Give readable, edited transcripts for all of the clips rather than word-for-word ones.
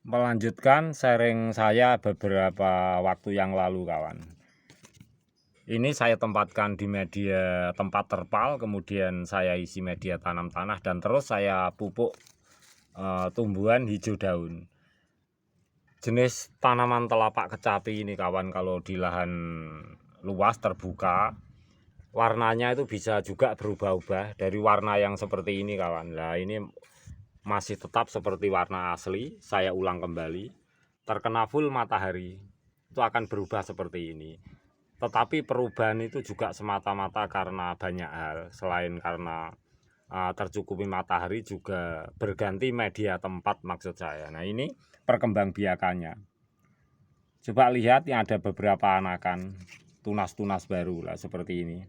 melanjutkan sharing saya beberapa waktu yang lalu, kawan. Ini saya tempatkan di media tempat terpal, kemudian saya isi media tanam tanah, dan terus saya pupuk tumbuhan hijau daun. Jenis tanaman telapak kecapi ini, kawan, kalau di lahan luas terbuka, warnanya itu bisa juga berubah-ubah dari warna yang seperti ini, kawan. Nah, ini masih tetap seperti warna asli. Saya ulang kembali, terkena full matahari itu akan berubah seperti ini. Tetapi perubahan itu juga semata-mata karena banyak hal, selain karena tercukupi matahari, juga berganti media tempat maksud saya. Nah, ini perkembangbiakannya. Coba lihat, yang ada beberapa anakan tunas-tunas baru lah seperti ini.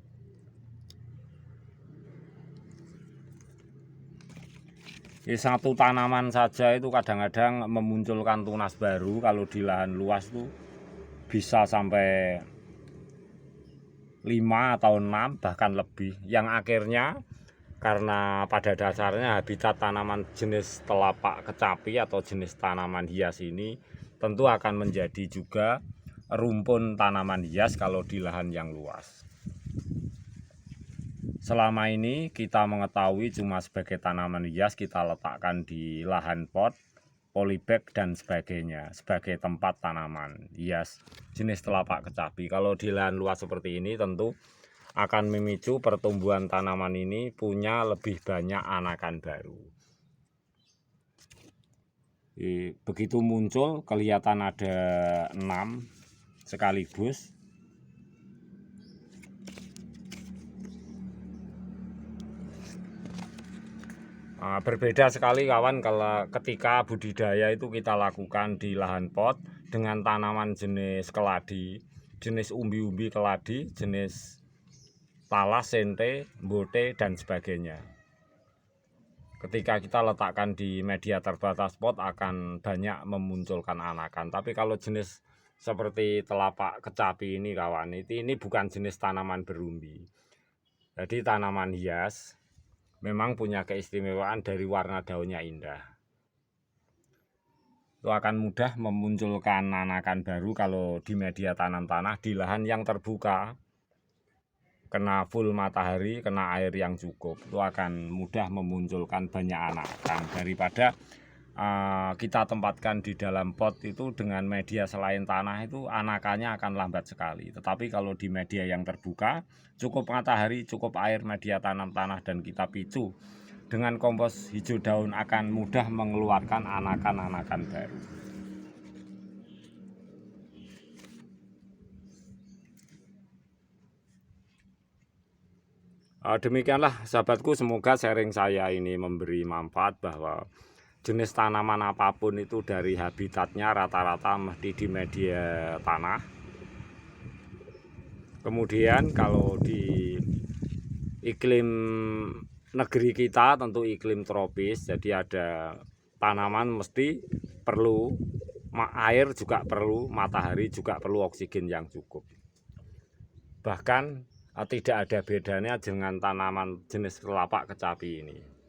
Satu tanaman saja itu kadang-kadang memunculkan tunas baru. Kalau di lahan luas tuh bisa sampai 5 atau 6 bahkan lebih, yang akhirnya karena pada dasarnya habitat tanaman jenis telapak kecapi atau jenis tanaman hias ini tentu akan menjadi juga rumpun tanaman hias kalau di lahan yang luas. Selama ini kita mengetahui cuma sebagai tanaman hias, kita letakkan di lahan pot, polybag dan sebagainya sebagai tempat tanaman hias jenis telapak kecapi. Kalau di lahan luas seperti ini tentu akan memicu pertumbuhan tanaman ini punya lebih banyak anakan baru. Begitu muncul kelihatan ada 6 sekaligus. Berbeda sekali, kawan, kalau ketika budidaya itu kita lakukan di lahan pot dengan tanaman jenis keladi, jenis umbi-umbi keladi, jenis talas, sente, bote dan sebagainya. Ketika kita letakkan di media terbatas pot akan banyak memunculkan anakan. Tapi kalau jenis seperti telapak kecapi ini, kawan, ini bukan jenis tanaman berumbi. Jadi tanaman hias memang punya keistimewaan dari warna daunnya indah. Itu akan mudah memunculkan anakan baru kalau di media tanam tanah di lahan yang terbuka, kena full matahari, kena air yang cukup, itu akan mudah memunculkan banyak anakan daripada kita tempatkan di dalam pot itu dengan media selain tanah, itu anakannya akan lambat sekali. Tetapi kalau di media yang terbuka, cukup matahari, cukup air, media tanam tanah, dan kita picu dengan kompos hijau daun, akan mudah mengeluarkan anakan-anakan baru. Demikianlah sahabatku, semoga sharing saya ini memberi manfaat bahwa jenis tanaman apapun itu dari habitatnya rata-rata mesti di media tanah. Kemudian kalau di iklim negeri kita tentu iklim tropis, jadi ada tanaman mesti perlu air, juga perlu matahari, juga perlu oksigen yang cukup. Bahkan tidak ada bedanya dengan tanaman jenis telapak kecapi ini.